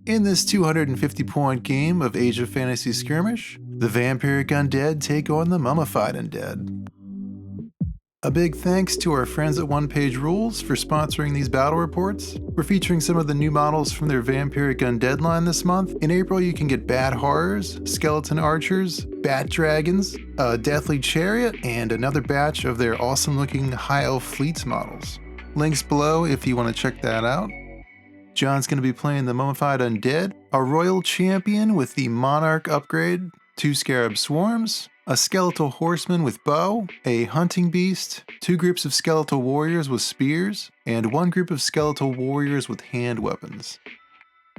In this 250-point game of Age of Fantasy Skirmish, the Vampiric Undead take on the Mummified Undead. A big thanks to our friends at OnePageRules for sponsoring these battle reports. We're featuring some of the new models from their Vampiric Undead line this month. In April, you can get Bad Horrors, Skeleton Archers, Bat Dragons, a Deathly Chariot, and another batch of their awesome-looking High Elf Fleets models. Links below if you want to check that out. John's going to be playing the Mummified Undead, a Royal Champion with the Monarch upgrade, 2 Scarab Swarms, a Skeletal Horseman with bow, a Hunting Beast, 2 groups of Skeletal Warriors with spears, and 1 group of Skeletal Warriors with hand weapons.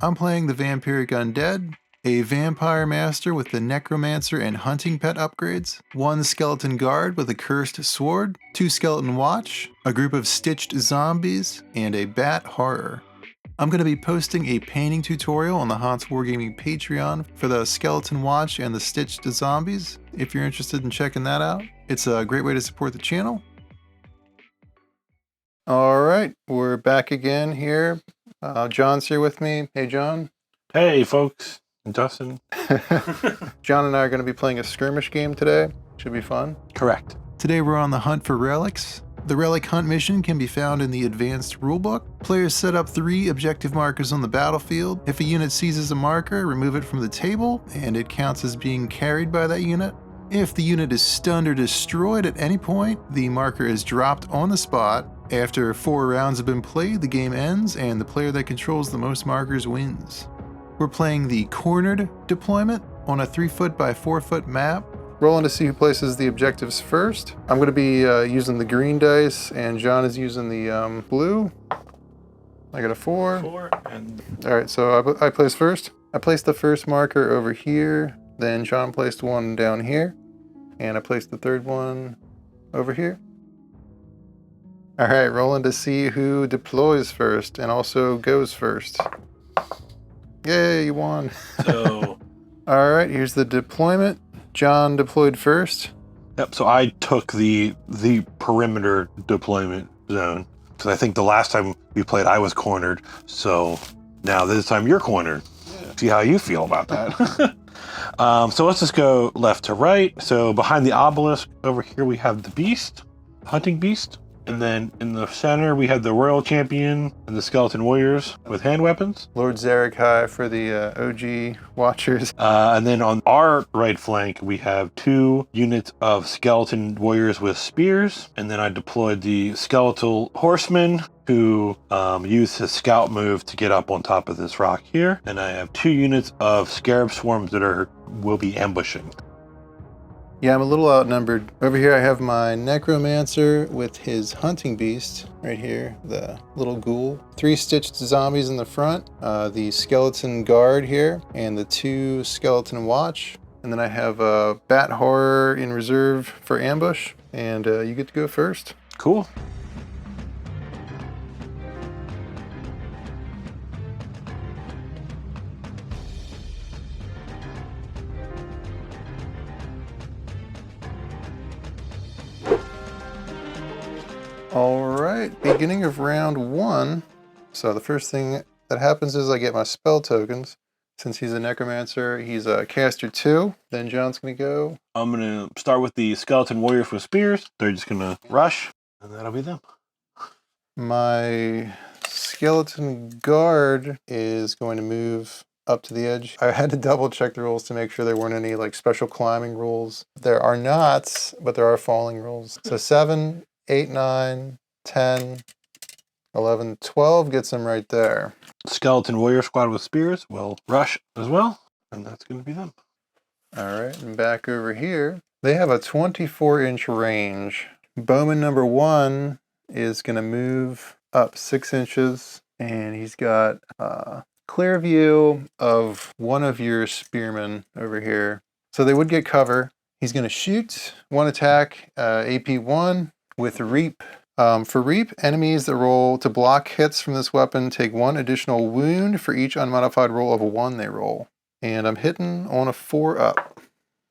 I'm playing the Vampiric Undead, a Vampire Master with the Necromancer and Hunting Pet upgrades, 1 Skeleton Guard with a Cursed Sword, 2 Skeleton Watch, a group of Stitched Zombies, and a Bat Horror. I'm going to be posting a painting tutorial on the Hans Wargaming Patreon for the Skeleton Watch and the Stitched Zombies, if you're interested in checking that out. It's a great way to support the channel. Alright, we're back again here. John's here with me. Hey John. Hey folks, Dustin. John and I are going to be playing a skirmish game today. Should be fun. Correct. Today we're on the hunt for relics. The relic hunt mission can be found in the advanced rulebook. Players set up 3 objective markers on the battlefield. If a unit seizes a marker, remove it from the table, and it counts as being carried by that unit. If the unit is stunned or destroyed at any point, the marker is dropped on the spot. After 4 rounds have been played, the game ends, and the player that controls the most markers wins. We're playing the cornered deployment on a 3-foot by 4-foot map. Rolling to see who places the objectives first. I'm going to be using the green dice, and John is using the blue. I got a 4. 4 and... Alright, so I placed first. I placed the first marker over here, then John placed one down here, and I placed the third one over here. Alright, rolling to see who deploys first, and also goes first. Yay, you won. So... Alright, here's the deployment. John deployed first. Yep, so I took the perimeter deployment zone. Because I think the last time we played, I was cornered. So now this time you're cornered. Yeah. See how you feel about that. So let's just go left to right. So behind the obelisk over here, we have the beast, hunting beast. And then in the center, we have the Royal Champion and the Skeleton Warriors with hand weapons. Lord Zarek for the OG watchers. And then on our right flank, we have 2 units of Skeleton Warriors with spears. And then I deployed the Skeletal Horseman, who used his scout move to get up on top of this rock here. And I have 2 units of Scarab Swarms that will be ambushing. Yeah, I'm a little outnumbered. Over here I have my Necromancer with his Hunting Beast right here, the little ghoul. 3 Stitched Zombies in the front, the Skeleton Guard here, and the 2 Skeleton Watch. And then I have a Bat Horror in reserve for ambush, and you get to go first. Cool. Alright, beginning of round 1. So the first thing that happens is I get my spell tokens. Since he's a Necromancer, he's a caster 2. Then John's going to go. I'm going to start with the Skeleton Warriors with spears. They're just going to rush, and that'll be them. My Skeleton Guard is going to move up to the edge. I had to double check the rules to make sure there weren't any like special climbing rules. There are not, but there are falling rules. So 7, 8, 9, 10, 11, 12 gets them right there. Skeleton Warrior Squad with spears will rush as well, and that's going to be them. All right, and back over here, they have a 24-inch range. Bowman number 1 is going to move up 6 inches, and he's got a clear view of one of your spearmen over here. So they would get cover. He's going to shoot 1 attack, AP 1. With Reap. For Reap, enemies that roll to block hits from this weapon take 1 additional wound for each unmodified roll of 1 they roll. And I'm hitting on a 4 up.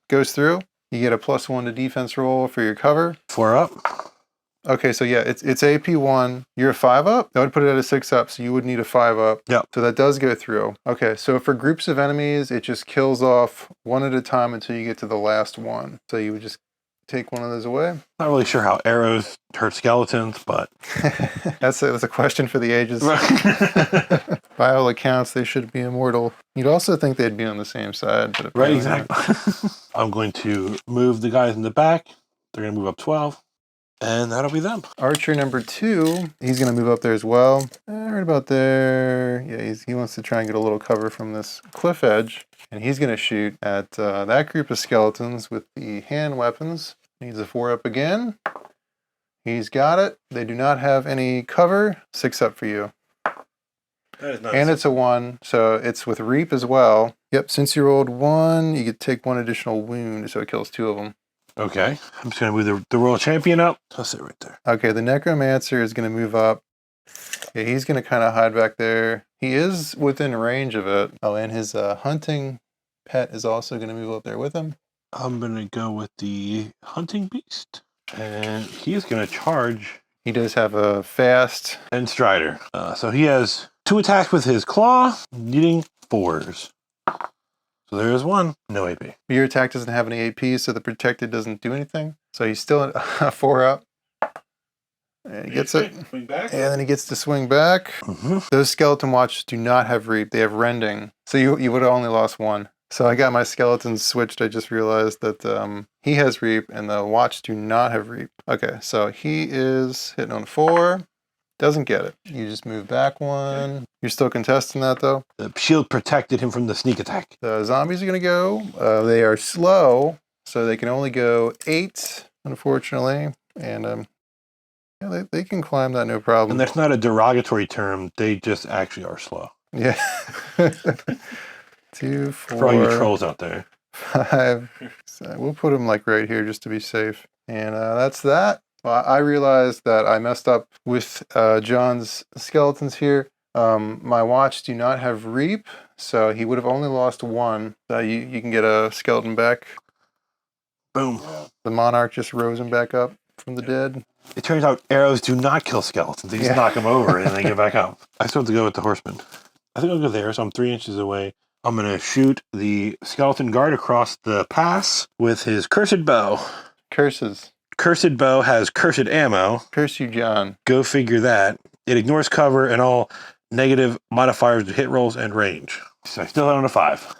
Goes through. You get a +1 to defense roll for your cover. 4 up. Okay, so yeah, it's AP1. You're a 5-up? That would put it at a 6-up, so you would need a 5-up. Yep. So that does go through. Okay, so for groups of enemies, it just kills off one at a time until you get to the last one. So you would just take one of those away. Not really sure how arrows hurt skeletons, but That's a question for the ages. By all accounts, they should be immortal. You'd also think they'd be on the same side. But right, apparently not. exactly. I'm going to move the guys in the back. They're going to move up 12. And that'll be them. Archer number 2, he's going to move up there as well. Right about there. Yeah, he wants to try and get a little cover from this cliff edge. And he's going to shoot at that group of skeletons with the hand weapons. Needs a 4-up again. He's got it. They do not have any cover. 6-up for you. That is nice. And it's a 1, so it's with Reap as well. Yep, since you rolled 1, you could take 1 additional wound, so it kills 2 of them. Okay. I'm just going to move the Royal Champion up. I'll sit right there. Okay, the Necromancer is going to move up. Yeah, he's going to kind of hide back there. He is within range of it. Oh, and his hunting pet is also going to move up there with him. I'm going to go with the Hunting Beast. And he's going to charge. He does have a fast. And Strider. So he has 2 attacks with his claw, needing 4s. So there's 1. No AP. Your attack doesn't have any AP, so the protected doesn't do anything. So he's still a 4-up. And he gets it. Swing back. And then he gets to swing back. Mm-hmm. Those Skeleton Watches do not have Reap. They have Rending. So you would have only lost 1. So I got my skeletons switched. I just realized that he has Reap and the Watch do not have Reap. Okay, so he is hitting on 4. Doesn't get it. You just move back 1. You're still contesting that though. The shield protected him from the sneak attack. The zombies are going to go. They are slow, so they can only go 8, unfortunately. And yeah, they can climb that no problem. And that's not a derogatory term. They just actually are slow. Yeah. 2, 4. For all you trolls out there. 5. So we'll put them like right here just to be safe. And that's that. Well, I realized that I messed up with John's skeletons here. My watch do not have Reap, so he would have only lost 1. You can get a skeleton back. Boom. The Monarch just rose him back up from the dead. It turns out arrows do not kill skeletons. They just knock them over and they get back up. I still have to go with the horseman. I think I'll go there, so I'm 3 inches away. I'm going to shoot the skeleton guard across the pass with his cursed bow. Curses. Cursed bow has cursed ammo. Curse you, John. Go figure that. It ignores cover and all negative modifiers to hit rolls and range. So I still on a 5.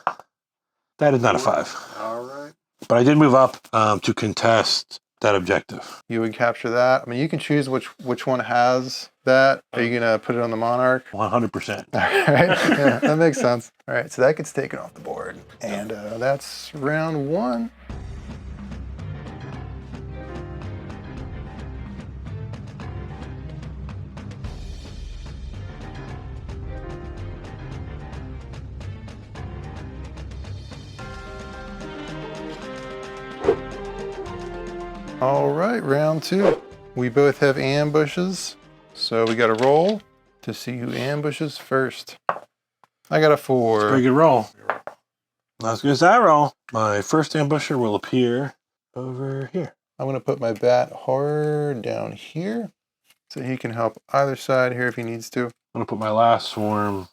That is not a 5. All right. But I did move up to contest that objective. You would capture that. I mean, you can choose which one has that. Are you going to put it on the Monarch? 100%. All right. Yeah, that makes sense. All right, so that gets taken off the board. And that's round 1. All right, round 2. We both have ambushes, so we got to roll to see who ambushes first. I got a 4. Pretty good roll. Not as good as that roll. My first ambusher will appear over here. I'm going to put my bat hard down here so he can help either side here if he needs to. I'm going to put my last swarm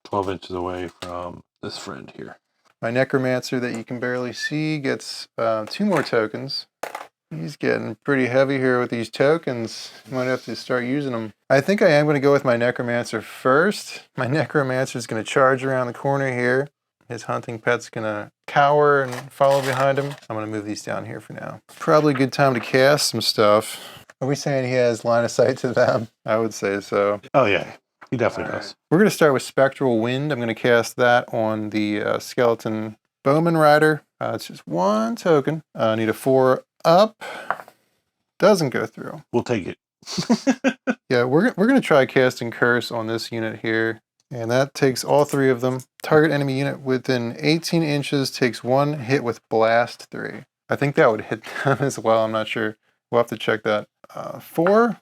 12 inches away from this friend here. My Necromancer that you can barely see gets 2 more tokens. He's getting pretty heavy here with these tokens. Might have to start using them. I think I am going to go with my Necromancer first. My Necromancer is going to charge around the corner here. His hunting pet's going to cower and follow behind him. I'm going to move these down here for now. Probably a good time to cast some stuff. Are we saying he has line of sight to them? I would say so. Oh, yeah. He definitely does. We're going to start with Spectral Wind. I'm going to cast that on the Skeleton Bowman Rider. It's just 1 token. I need a 4 up. Doesn't go through. We'll take it. Yeah, we're going to try casting Curse on this unit here. And that takes all 3 of them. Target enemy unit within 18 inches takes 1 hit with Blast 3. I think that would hit them as well. I'm not sure. We'll have to check that. 4.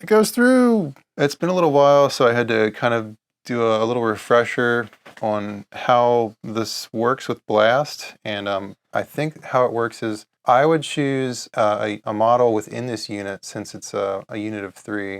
It goes through. It's been a little while, so I had to kind of do a little refresher on how this works with Blast. And I think how it works is I would choose a model within this unit since it's a unit of 3.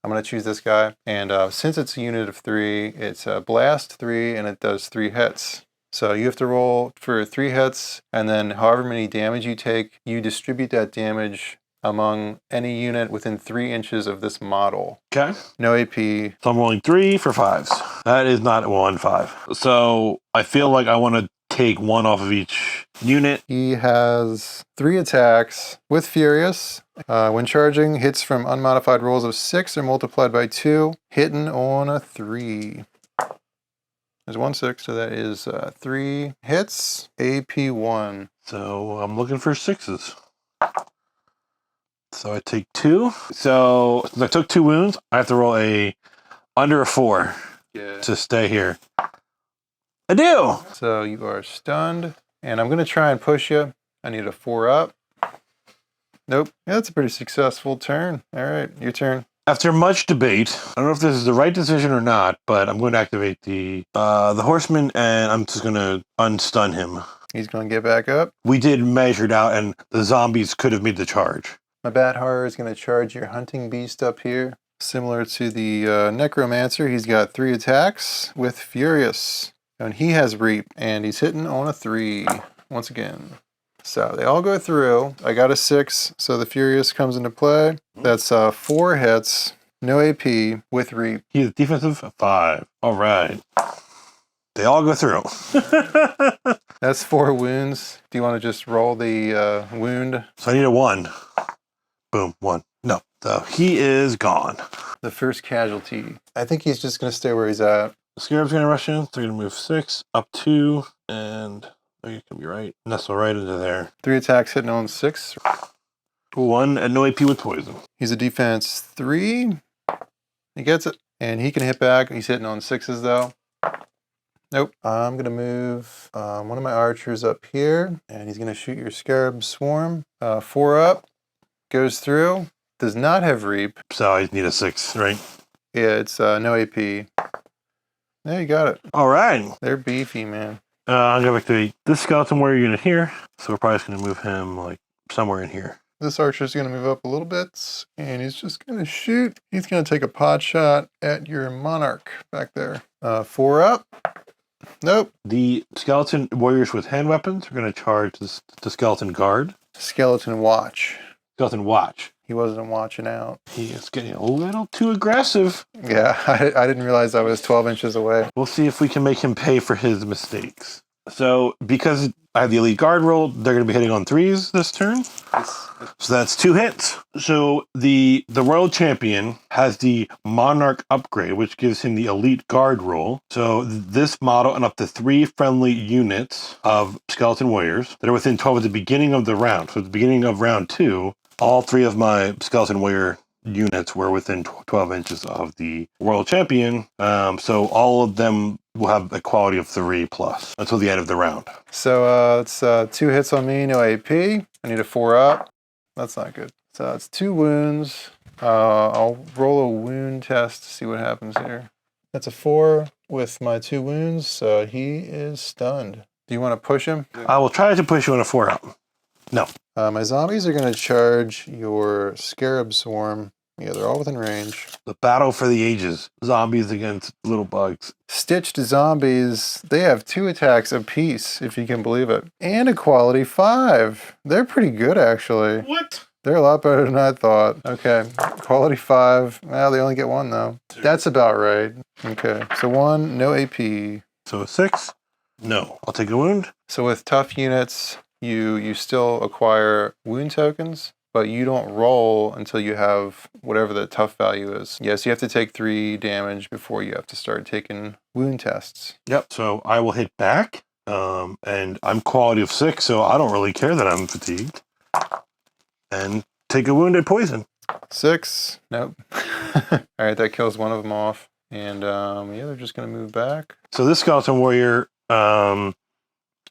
I'm going to choose this guy. And since it's a unit of 3, it's a blast 3 and it does 3 hits. So you have to roll for 3 hits, and then however many damage you take, you distribute that damage among any unit within 3 inches of this model. Okay. No AP. So I'm rolling 3 for 5s. That is not 1, 5. So I feel like I want to take 1 off of each unit. He has 3 attacks with Furious. When charging, hits from unmodified rolls of 6 are multiplied by 2, hitting on a 3. There's 1 6, so that is 3 hits, AP 1. So I'm looking for 6s. So I take 2. So since I took 2 wounds, I have to roll under a 4 to stay here. I do! So you are stunned, and I'm going to try and push you. I need a 4 up. Nope. Yeah, that's a pretty successful turn. All right, your turn. After much debate, I don't know if this is the right decision or not, but I'm going to activate the horseman, and I'm just going to unstun him. He's going to get back up. We did measure it out, and the zombies could have made the charge. My Bat Horror is going to charge your hunting beast up here. Similar to the Necromancer, he's got 3 attacks with Furious. And he has Reap, and he's hitting on a 3 once again. So they all go through. I got a 6, so the Furious comes into play. That's 4 hits, no AP, with Reap. He's defensive 5. All right. They all go through. That's 4 wounds. Do you want to just roll the wound? So I need a 1. Boom, 1. No, so he is gone. The first casualty. I think he's just going to stay where he's at. The Scarab's going to rush in. They're going to move 6, up 2, and you can be right. Nestle right into there. 3 attacks hitting on 6. 1 and no AP with poison. He's a defense 3. He gets it. And he can hit back. He's hitting on 6s though. Nope. I'm going to move one of my archers up here. And he's going to shoot your Scarab Swarm. 4 up. Goes through. Does not have Reap. So I need a 6, right? Yeah, it's no AP. Yeah, you got it. All right. They're beefy, man. I'm going to activate this skeleton warrior unit here. So we're probably just going to move him like somewhere in here. This archer's going to move up a little bit, and he's just going to shoot. He's going to take a pot shot at your monarch back there. 4 up. Nope. The skeleton warriors with hand weapons are going to charge the skeleton guard. Skeleton watch. Skeleton watch. He wasn't watching out. He is getting a little too aggressive. Yeah, I didn't realize I was 12 inches away. We'll see if we can make him pay for his mistakes. So because I have the elite guard roll, they're going to be hitting on 3s this turn. So that's 2 hits. So the royal champion has the monarch upgrade, which gives him the elite guard roll. So this model and up to 3 friendly units of skeleton warriors that are within 12 at the beginning of the round. So at the beginning of round 2, all 3 of my skeleton warrior units were within 12 inches of the world champion. So all of them will have a quality of 3 plus until the end of the round. So it's 2 hits on me, no AP. I need a 4 up. That's not good. So it's 2 wounds. I'll roll a wound test to see what happens here. That's a 4 with my 2 wounds. He is stunned. Do you want to push him? I will try to push you on a 4 up. No. My zombies are going to charge your Scarab Swarm. Yeah, they're all within range. The battle for the ages. Zombies against little bugs. Stitched zombies, they have 2 attacks apiece, if you can believe it. And a quality 5. They're pretty good, actually. What? They're a lot better than I thought. Okay, quality 5. Well, they only get 1, though. That's about right. Okay, so 1, no AP. So a 6? No. I'll take a wound. So with tough units, you still acquire wound tokens, but you don't roll until you have whatever the tough value is. Yes, you have to take 3 damage before you have to start taking wound tests. Yep. So I will hit back, and I'm quality of 6, so I don't really care that I'm fatigued. And take a wounded poison. 6. Nope. All right, that kills one of them off. And yeah, they're just going to move back. So this skeleton warrior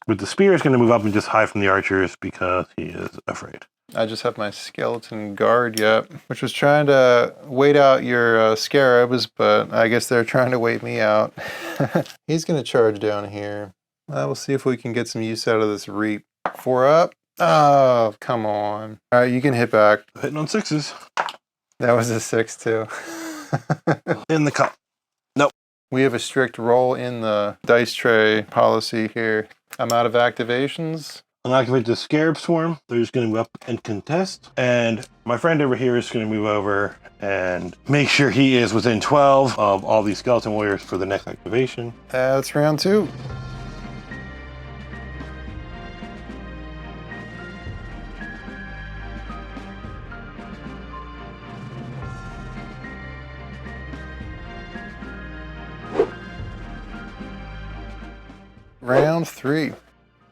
with the spear is going to move up and just hide from the archers because he is afraid. I just have my skeleton guard yet, which was trying to wait out your scarabs, but I guess they're trying to wait me out. He's going to charge down here. We'll see if we can get some use out of this reap. 4 up. Oh, come on. All right, you can hit back. Hitting on 6s. That was a 6 too. In the cup. Nope. We have a strict roll in the dice tray policy here. I'm out of activations. I'll activate the Scarab Swarm. They're just going to move up and contest. And my friend over here is going to move over and make sure he is within 12 of all these skeleton warriors for the next activation. That's round 2. Round 3.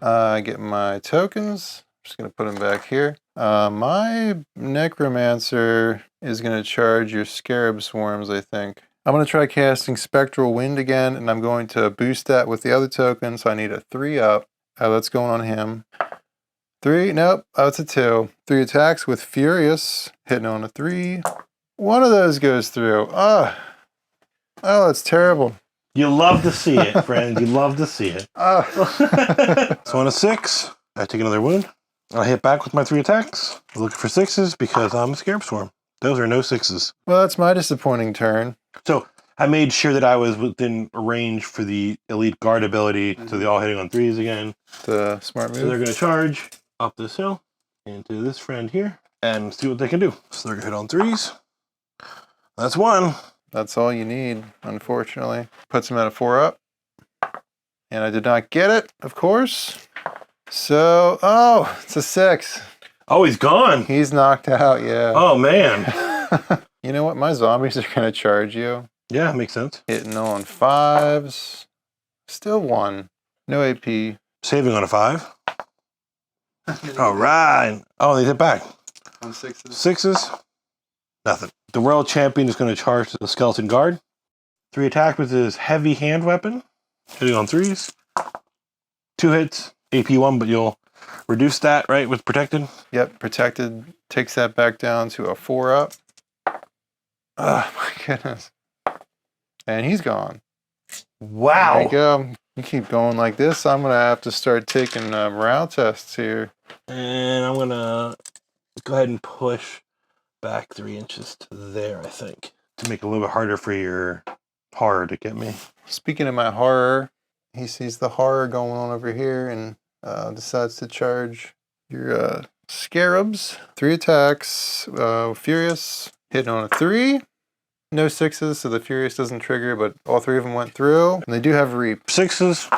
I get my tokens. Just going to put them back here. My Necromancer is going to charge your Scarab Swarms, I think. I'm going to try casting Spectral Wind again, and I'm going to boost that with the other token, so I need a 3 up. That's going on him. 3, nope, it's a 2. 3 attacks with Furious, hitting on a 3. One of those goes through. Oh, that's terrible. You love to see it, friend. You love to see it. So on a 6, I take another wound. I hit back with my 3 attacks. I'm looking for 6s because I'm a Scarab Swarm. Those are no 6s. Well, that's my disappointing turn. So I made sure that I was within range for the Elite Guard ability, so they're all hitting on 3s again. The smart move. So they're going to charge up this hill into this friend here and see what they can do. So they're going to hit on 3s. That's 1. That's all you need, unfortunately. Puts him at a 4 up. And I did not get it, of course. So, oh, it's a 6. Oh, he's gone. He's knocked out, yeah. Oh, man. You know what? My zombies are going to charge you. Yeah, makes sense. Hitting on 5s. Still 1. No AP. Saving on a 5. All right. Oh, they hit back. On 6s. 6s. Nothing. The World Champion is going to charge the Skeleton Guard. 3 attack with his heavy hand weapon. Hitting on 3s. 2 hits. AP 1, but you'll reduce that, right, with Protected? Yep, Protected takes that back down to a 4 up. Oh, my goodness. And he's gone. Wow. There you go. You keep going like this, I'm going to have to start taking morale tests here. And I'm going to go ahead and push back 3 inches to there, I think, to make it a little bit harder for your horror to get me. Speaking of my horror, he sees the horror going on over here and decides to charge your scarabs. 3 attacks, Furious, hitting on a 3. No 6s, so the Furious doesn't trigger, but all 3 of them went through. And they do have Reap. 6s.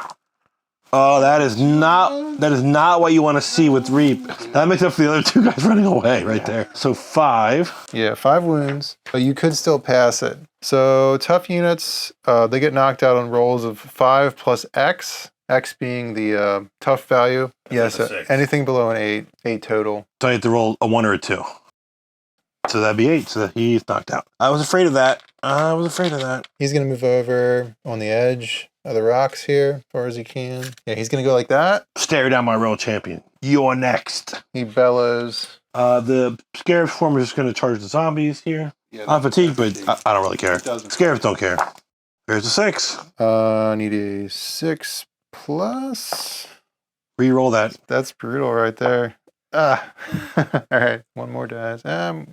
Oh, that is not what you want to see with Reap. That makes up for the other 2 guys running away right there. So 5. Yeah, 5 wounds. But you could still pass it. So tough units, they get knocked out on rolls of 5 plus X. X being the tough value. Yes, anything below an 8. 8 total. So I have to roll a 1 or a 2. So that'd be 8. So he's knocked out. I was afraid of that. He's going to move over on the edge of the rocks here as far as he can. Yeah, he's going to go like that. Stare down my World Champion. You're next. He bellows. The Scarab Swarm is just going to charge the zombies here. Yeah, I'm fatigued, but I don't really care. Scarabs don't care. There's a 6. I need a 6 plus. Reroll that. That's brutal right there. All right, 1 more dice. Yeah,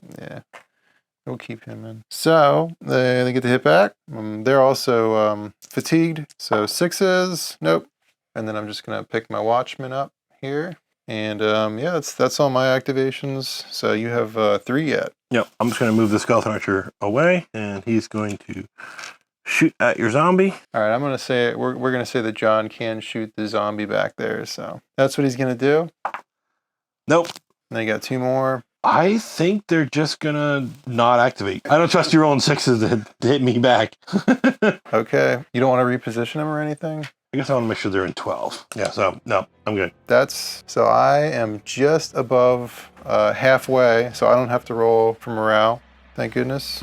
we'll keep him in. So they get to hit back. They're also fatigued. So 6s. Nope. And then I'm just gonna pick my Watchman up here. And yeah, that's all my activations. So you have 3 yet. Yep. I'm just gonna move the Skeleton Archer away, and he's going to shoot at your zombie. All right, I'm gonna say we're gonna say that John can shoot the zombie back there. So that's what he's gonna do. Nope. And then you got 2 more. I think they're just gonna not activate. I don't trust you rolling 6s to hit me back. Okay. You don't want to reposition them or anything? I guess I want to make sure they're in 12. Yeah, so no, I'm good. So I am just above halfway, so I don't have to roll for morale. Thank goodness.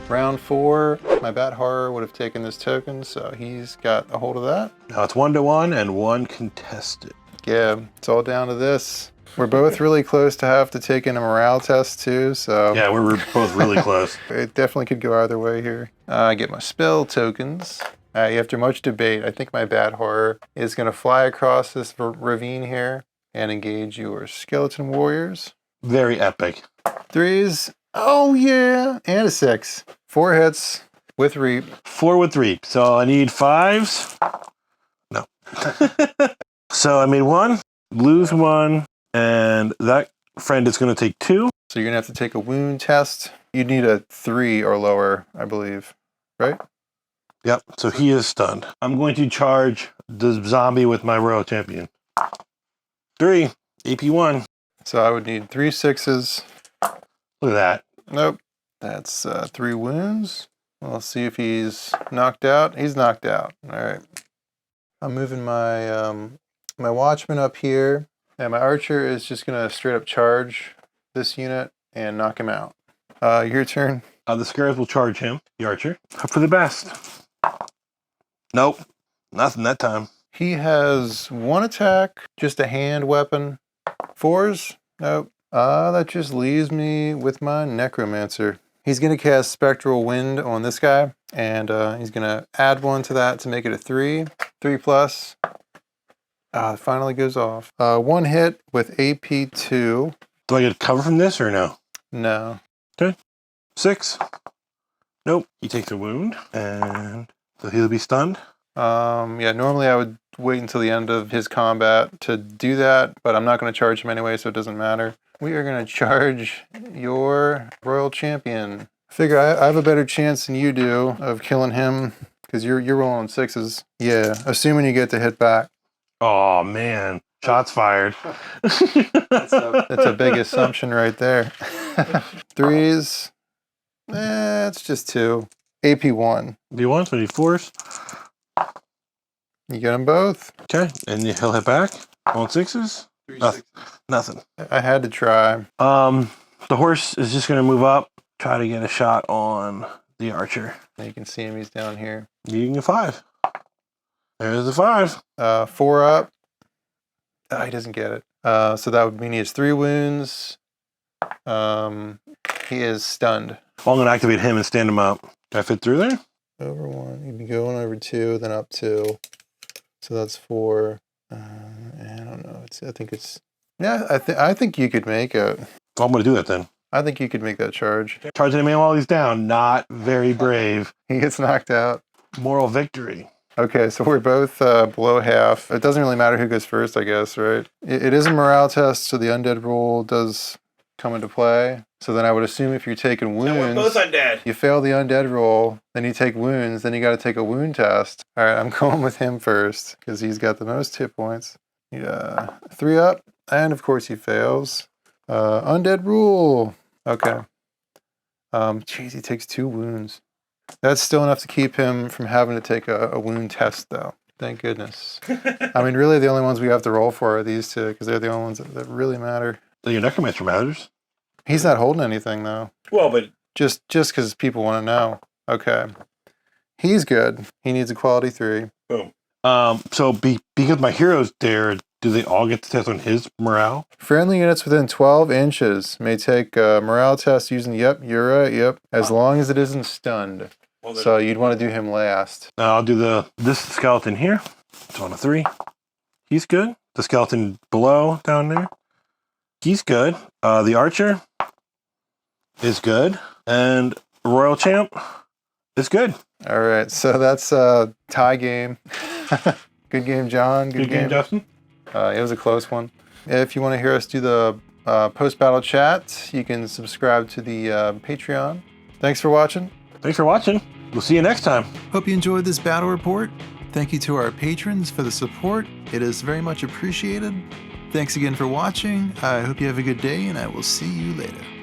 Round 4, my Bat Horror would have taken this token, so he's got a hold of that. Now it's 1-1 and 1 contested. Yeah, it's all down to this. We're both really close to have to take in a morale test too, so... Yeah, we're both really close. It definitely could go either way here. I get my spell tokens. After much debate, I think my Bat Horror is going to fly across this ravine here and engage your skeleton warriors. Very epic. 3s. Oh yeah, and a 6. 4 hits with reap. 4 with reap. So I need 5s. No. So I made 1, lose 1, and that friend is going to take 2. So you're going to have to take a wound test. You'd need a 3 or lower, I believe, right? Yep, so he is stunned. I'm going to charge the zombie with my Royal Champion. 3, AP1. So I would need 3 6s. Look at that. Nope. That's 3 wounds. We'll see if he's knocked out. He's knocked out. All right. I'm moving my my Watchman up here, and my Archer is just going to straight up charge this unit and knock him out. Your turn. The Scarabs will charge him, the Archer. Hope for the best. Nope, nothing that time. He has 1 attack, just a hand weapon. 4s? Nope. That just leaves me with my Necromancer. He's going to cast Spectral Wind on this guy, and he's going to add 1 to that to make it a 3. 3 plus. It finally goes off. 1 hit with AP2. Do I get cover from this or no? No. Okay. 6. Nope. He takes a wound, and so he'll be stunned. Yeah, normally I would wait until the end of his combat to do that, but I'm not going to charge him anyway, so it doesn't matter. We are going to charge your Royal Champion. Figure I have a better chance than you do of killing him, because you're rolling 6s. Yeah, assuming you get to hit back. Oh, man. Shots fired. That's a big assumption right there. 3s. It's just 2. AP1. D1, so I need 4s. You get them both? Okay, and he'll hit back on 6s. Nothing. I had to try. The horse is just going to move up, try to get a shot on the Archer. You can see him, he's down here. You can get 5. There's the 5. 4 up. He doesn't get it. So that would mean he has 3 wounds. He is stunned. Well, I'm going to activate him and stand him up. Can I fit through there? Over 1. You'd be going over 2, then up 2. So that's 4. I don't know. I think it's... Yeah, I think you could make it. Well, I'm going to do that then. I think you could make that charge. Charging him while he's down. Not very brave. He gets knocked out. Moral victory. Okay, so we're both below half. It doesn't really matter who goes first, I guess, right? It is a morale test, so the undead rule does come into play. So then I would assume if you're taking wounds... we're both undead. You fail the undead roll, then you take wounds, then you got to take a wound test. All right, I'm going with him first, because he's got the most hit points. Yeah, 3 up, and of course he fails. Undead rule. Okay. Jeez, he takes 2 wounds. That's still enough to keep him from having to take a wound test, though. Thank goodness. I mean, really, the only ones we have to roll for are these 2, because they're the only ones that really matter. So your Necromancer matters. He's not holding anything, though. Well, but... Just because people want to know. Okay. He's good. He needs a quality 3. Boom. So because my hero's there, do they all get to test on his morale? Friendly units within 12 inches may take a morale test using, yep, you're right, yep, as long as it isn't stunned. Well, so you'd want to do him last. I'll do this skeleton here. It's on a 3. He's good. The skeleton below, down there. He's good. The Archer is good. And Royal Champ is good. All right, so that's a tie game. Good game, John. Good game, Justin. It was a close one. If you want to hear us do the post-battle chat, you can subscribe to the Patreon. Thanks for watching. Thanks for watching. We'll see you next time. Hope you enjoyed this battle report. Thank you to our patrons for the support. It is very much appreciated. Thanks again for watching. I hope you have a good day, and I will see you later.